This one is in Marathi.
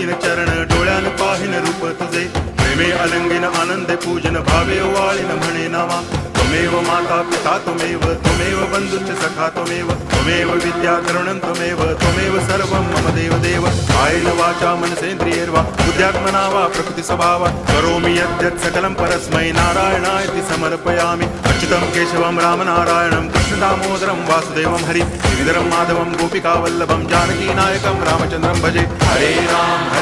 धुळीन चरण डोळ्यान पाहिन रूप तुझे प्रेमे अलंगिन आनंदे पूजन भावे ओवाळीन म्हणे नामा त्वमेव माता पिता त्वमेव बंधुश्च सखा त्वमेव विद्या तरुणं त्वमेव सर्वं मम देव कायेन वाचा मनसेन्द्रियैर्वा बुद्ध्यात्मना वा प्रकृति स्वभावात् करोमि यद्यत् सकलं परस्मै नारायणायति समर्पयामि अच्युतं केशवं रामनारायणं कृष्णदामोदरं वासुदेवं हरि गिरिधरं माधवं गोपिकावल्लभं जानकीनायकं रामचन्द्रं भजे हरे राम